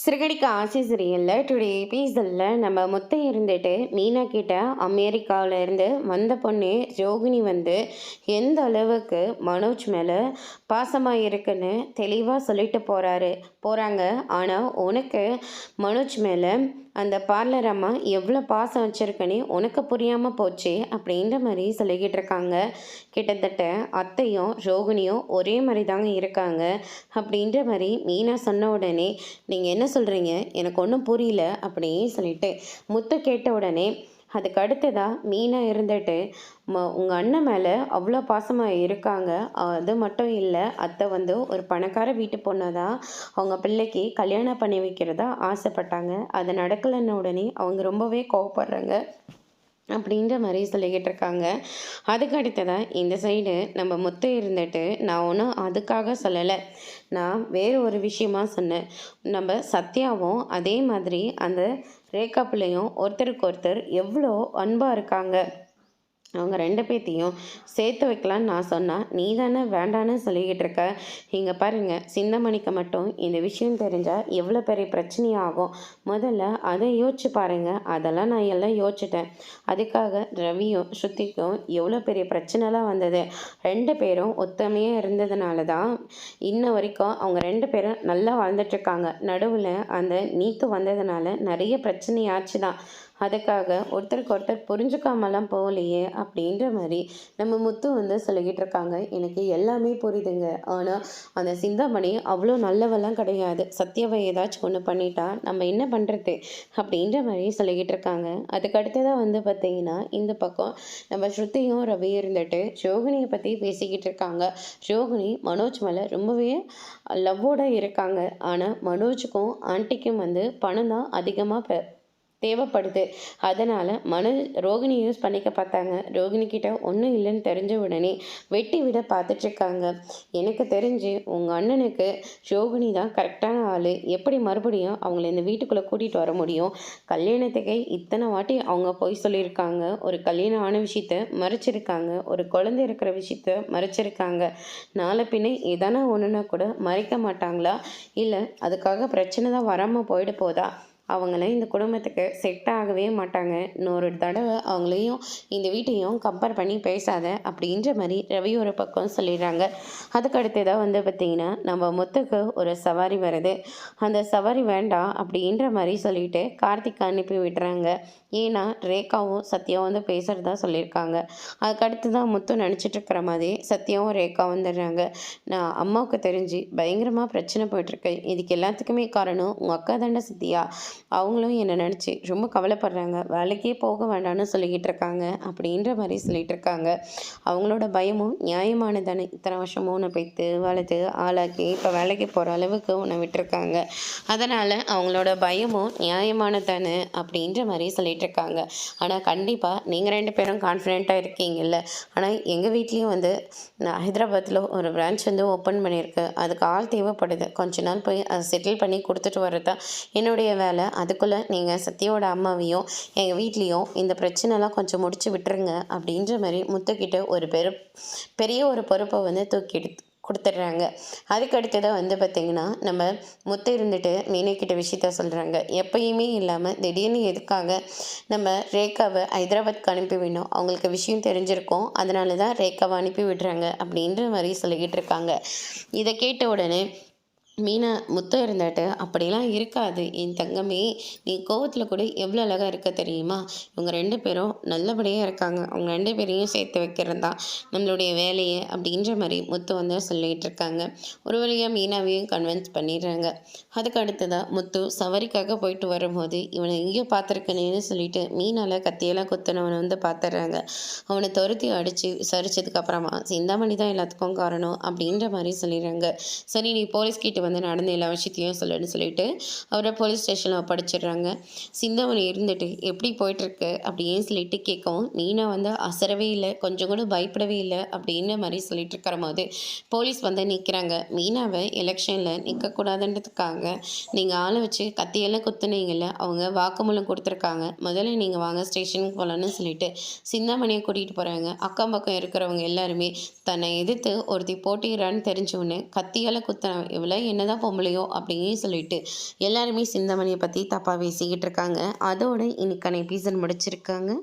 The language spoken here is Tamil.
சிறுகடிக்க ஆசை சீரியலில் டுடே எபிசோடில் நம்ம முத்தை இருந்துட்டு மீனா கிட்ட அமெரிக்காவில் இருந்து வந்த பொண்ணு ரோகிணி வந்து எந்த அளவுக்கு மனோஜ் மேலே பாசமாக இருக்குன்னு தெளிவாக சொல்லிட்டு போகிறாங்க. ஆனால் உனக்கு மனோஜ் மேலே அந்த பார்லர் அம்மா எவ்வளோ பாசம் வச்சுருக்கனே உனக்கு புரியாமல் போச்சு அப்படின்ற மாதிரி சொல்லிக்கிட்டு இருக்காங்க. கிட்டத்தட்ட அத்தையும் ரோகிணியும் ஒரே மாதிரி தாங்க இருக்காங்க அப்படின்ற மாதிரி மீனா சொன்ன உடனே நீங்கள் என்ன சொல்கிறீங்க, எனக்கு ஒன்றும் புரியல அப்படின்னு சொல்லிட்டு முத்து கேட்ட உடனே அதுக்கு அடுத்ததாக மீனா இருந்துட்டு உங்கள் அண்ணன் மேலே அவ்வளோ பாசமாக இருக்காங்க. அது மட்டும் இல்லை, அத்தை வந்து ஒரு பணக்கார வீட்டு பொண்ணை தான் அவங்க பிள்ளைக்கு கல்யாணம் பண்ணி வைக்கிறதா ஆசைப்பட்டாங்க. அது நடக்கலைன்னு உடனே அவங்க ரொம்பவே கோவப்படுறாங்க அப்படின்ற மாதிரி சொல்லிக்கிட்டு இருக்காங்க. அதுக்கு அடுத்ததாக இந்த சைடு நம்ம முத்து இருந்துட்டு நான் ஒன்றும் அதுக்காக சொல்லலை, நான் வேறு ஒரு விஷயமா சொன்னேன். நம்ம சத்யாவும் அதே மாதிரி அந்த ரேகா பிள்ளையும் ஒருத்தருக்கு ஒருத்தர் எவ்வளோ அன்பாக இருக்காங்க. அவங்க ரெண்டு பேர்த்தையும் சேர்த்து வைக்கலான்னு நான் சொன்னால் நீ தானே வேண்டான்னு சொல்லிக்கிட்டு இருக்க. இங்கே பாருங்கள், சிந்தாமணிக்கு மட்டும் இந்த விஷயம் தெரிஞ்சால் எவ்வளோ பெரிய பிரச்சனையாகும். முதல்ல அதை யோசிச்சு பாருங்கள். அதெல்லாம் நான் எல்லாம் யோசிச்சிட்டேன். அதுக்காக ரவியும் ஸ்ருதிக்கும் எவ்வளோ பெரிய பிரச்சனைலாம் வந்தது. ரெண்டு பேரும் ஒத்துமையாக இருந்ததுனால தான் இன்ன வரைக்கும் அவங்க ரெண்டு பேரும் நல்லா வாழ்ந்துட்டுருக்காங்க. நடுவில் அந்த நீத்து வந்ததுனால நிறைய பிரச்சனையாச்சு தான். அதுக்காக ஒருத்தருக்கு ஒருத்தர் புரிஞ்சுக்காமலாம் போகலையே அப்படின்ற மாதிரி நம்ம முத்து வந்து சொல்லிக்கிட்டு இருக்காங்க. எனக்கு எல்லாமே புரியுதுங்க. ஆனால் அந்த சிந்தாமணி அவ்வளோ நல்லவெல்லாம் கிடையாது. சத்யாவை ஏதாச்சும் ஒன்று பண்ணிட்டா நம்ம என்ன பண்ணுறது அப்படின்ற மாதிரி சொல்லிக்கிட்டு இருக்காங்க. அதுக்கு அடுத்ததாக வந்து பார்த்தீங்கன்னா இந்த பக்கம் நம்ம ஸ்ருதியும் ரவி இருந்துட்டு ரோகிணியை பற்றி பேசிக்கிட்டு இருக்காங்க. ரோகிணி மனோஜ் மேலே ரொம்பவே லவ்வோடு இருக்காங்க. ஆனால் மனோஜுக்கும் ஆண்டிக்கும் வந்து பணம் தான் அதிகமாக தேவைப்படுது. அதனால் ரோகிணி யூஸ் பண்ணிக்க பார்த்தாங்க. ரோகிணி கிட்ட ஒன்றும் இல்லைன்னு தெரிஞ்ச உடனே வெட்டி விட பார்த்துட்ருக்காங்க. எனக்கு தெரிஞ்சு உங்கள் அண்ணனுக்கு ரோகிணி தான் கரெக்டான ஆள். எப்படி மறுபடியும் அவங்கள இந்த வீட்டுக்குள்ளே கூட்டிகிட்டு வர முடியும்? கல்யாணத்துக்கே இத்தனை வாட்டி அவங்க போய் சொல்லியிருக்காங்க. ஒரு கல்யாணம் ஆன விஷயத்த மறைச்சிருக்காங்க. ஒரு குழந்தை இருக்கிற விஷயத்த மறைச்சிருக்காங்க. நாளை பின்னே எதனா ஒன்றுனா கூட மறைக்க மாட்டாங்களா? இல்லை அதுக்காக பிரச்சனை தான் வராமல் போயிட போதா? அவங்கள இந்த குடும்பத்துக்கு செட் ஆகவே மாட்டாங்க. இன்னொரு தடவை அவங்களையும் இந்த வீட்டையும் கம்பேர் பண்ணி பேசாத அப்படின்ற மாதிரி ரவி ஒரு பக்கம் சொல்லிடுறாங்க. அதுக்கு அடுத்ததாக வந்து பார்த்திங்கன்னா நம்ம முத்துக்கு ஒரு சவாரி வருது. அந்த சவாரி வேண்டாம் அப்படின்ற மாதிரி சொல்லிட்டு கார்த்திக் அனுப்பி விடுறாங்க. ஏன்னா ரேகாவும் சத்யாவும் வந்து பேசுகிறதா சொல்லியிருக்காங்க. அதுக்கு அடுத்து தான் முத்து நினச்சிட்ருக்கிற மாதிரி சத்யாவும் ரேகா வந்துடுறாங்க. நான் அம்மாவுக்கு தெரிஞ்சு பயங்கரமாக பிரச்சனை போயிட்டுருக்கு. இதுக்கு எல்லாத்துக்குமே காரணம் உங்கள் அக்கா தாண்டா சத்யா. அவங்களும் என்னை நினச்சி ரொம்ப கவலைப்படுறாங்க. வேலைக்கே போக வேண்டாம்னு சொல்லிக்கிட்டு இருக்காங்க அப்படின்ற மாதிரி சொல்லிகிட்டு இருக்காங்க. அவங்களோட பயமும் நியாயமானதானே. இத்தனை வருஷமும் உன்னை பெற்று வளர்த்து ஆளாக்கி இப்போ வேலைக்கு போகிற அளவுக்கு உன்னை விட்டுருக்காங்க. அதனால் அவங்களோட பயமும் நியாயமானதானே அப்படின்ற மாதிரி சொல்லிகிட்டு இருக்காங்க. ஆனால் கண்டிப்பாக நீங்கள் ரெண்டு பேரும் கான்ஃபிடென்ட்டாக இருக்கீங்கல்ல. ஆனால் எங்கள் வீட்லேயும் வந்து நான் ஹைதராபாத்தில் ஒரு பிரான்ச் வந்து ஓப்பன் பண்ணியிருக்கு. அதுக்கு ஆள் தேவைப்படுது. கொஞ்ச நாள் போய் அதை செட்டில் பண்ணி கொடுத்துட்டு வர்றது தான் என்னுடைய வேலை. அதுக்குள்ளே நீங்கள் சத்யாவோட அம்மாவையும் எங்கள் வீட்லேயும் இந்த பிரச்சனைலாம் கொஞ்சம் முடிச்சு விட்டுருங்க அப்படின்ற மாதிரி முத்துக்கிட்ட ஒரு பெரிய ஒரு பொறுப்பை வந்து தூக்கி கொடுத்துட்றாங்க. அதுக்கு அடுத்ததாக வந்து பார்த்திங்கன்னா நம்ம முத்து இருந்துட்டு மீனைக்கிட்ட விஷயத்த சொல்கிறாங்க. எப்பயுமே இல்லாமல் திடீர்னு எதுக்காக நம்ம ரேகாவை ஹைதராபாத்க்கு அனுப்பி விடணும்? அவங்களுக்கு விஷயம் தெரிஞ்சிருக்கும், அதனால தான் ரேகாவை அனுப்பி விடுறாங்க அப்படின்ற மாதிரி சொல்லிக்கிட்டு இருக்காங்க. இதை கேட்ட உடனே மீனா முத்து இருந்துட்டு அப்படிலாம் இருக்காது என் தங்கமே, நீ கோவத்தில் கூட எவ்வளோ அழகாக இருக்க தெரியுமா? இவங்க ரெண்டு பேரும் நல்லபடியாக இருக்காங்க. அவங்க ரெண்டு பேரையும் சேர்த்து வைக்கிறது தான் நம்மளுடைய வேலையை அப்படின்ற மாதிரி முத்து வந்து சொல்லிகிட்டு இருக்காங்க. ஒரு வழியாக மீனாவையும் கன்வின்ஸ் பண்ணிடுறாங்க. அதுக்கு அடுத்ததாக முத்து சவாரிக்காக போயிட்டு வரும்போது இவனை எங்கேயோ பார்த்துருக்கனேன்னு சொல்லிட்டு மீனால் கத்தியெல்லாம் குத்துனவனை வந்து பார்த்துடுறாங்க. அவனை துரத்தி அடித்து விசாரிச்சதுக்கப்புறமா சிந்தாமணி தான் எல்லாத்துக்கும் காரணம் அப்படின்ற மாதிரி சொல்லிடுறாங்க. சரி, நீ போலீஸ்கிட்ட வந்து நடந்த எல்லா விஷயத்தையும் சொல்லுன்னு சொல்லிட்டு அவரை போலீஸ் ஸ்டேஷனில் படிச்சிடுறாங்க. சிந்தாமணி இருந்துட்டு எப்படி போயிட்டுருக்கு அப்படின்னு சொல்லிட்டு கேட்கவும் மீனா வந்து அசரவே இல்லை, கொஞ்சம் கூட பயப்படவே இல்லை அப்படின்னு மாதிரி சொல்லிட்டு இருக்கிற போது போலீஸ் வந்து நிற்கிறாங்க. மீனாவை எலெக்ஷனில் நிற்கக்கூடாதுன்றதுக்காக நீங்கள் ஆளை வச்சு கத்தியெல்லாம் குத்துனீங்கல்ல, அவங்க வாக்குமூலம் கொடுத்துருக்காங்க. முதல்ல நீங்கள் வாங்க ஸ்டேஷனுக்கு போகலான்னு சொல்லிட்டு சிந்தாமணியை கூட்டிகிட்டு போகிறாங்க. அக்கம் பக்கம் இருக்கிறவங்க எல்லாருமே தன்னை எதிர்த்து ஒருத்தி போட்டிடுறான்னு தெரிஞ்சவொடனே கத்தியால் குத்தின இவளை என்ன என்னதான் பொம்பளையோ அப்படின்னு சொல்லிட்டு எல்லாருமே சிந்தாமணியை பற்றி தப்பாக பேசிக்கிட்டு இருக்காங்க. அதோட இன்னைக்கான எபிசோட் முடிச்சிருக்காங்க.